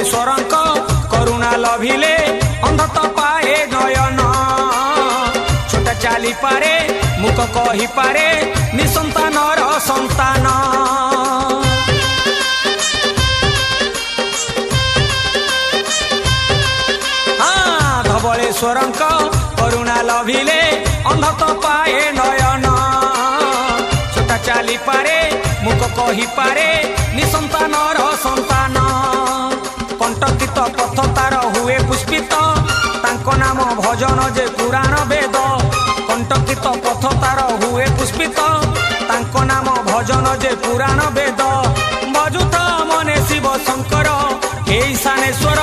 ଧବଳେଶ୍ୱରଙ୍କ କରୁଣା ଲଭିଲେ ଅନ୍ଧତ ପାଏ ନୟନ। ଛୋଟ ଚାଲିପାରେ ମୁକ କହିପାରେ ନିସନ୍ତାନର ସନ୍ତାନ। ଧବଳେଶ୍ୱରଙ୍କ କରୁଣା ଲଭିଲେ ଅନ୍ଧତ ପାଏ ନୟନ। ଛୋଟ ଚାଲିପାରେ ମୁକ କହିପାରେ ନିସନ୍ତାନର ସନ୍ତାନ। କଣ୍ଟକିତ ପଥ ତାର ହୁଏ ପୁଷ୍ପିତ ତାଙ୍କ ନାମ ଭଜନ ଯେ ପୁରାଣ ବେଦ। କଣ୍ଟକିତ ପଥ ତାର ହୁଏ ପୁଷ୍ପିତ ତାଙ୍କ ନାମ ଭଜନ ଯେ ପୁରାଣ ବେଦ। ବଜୁଥା ମନେ ଶିବ ଶଙ୍କର ଏଇ ଶାନେଶ୍ୱର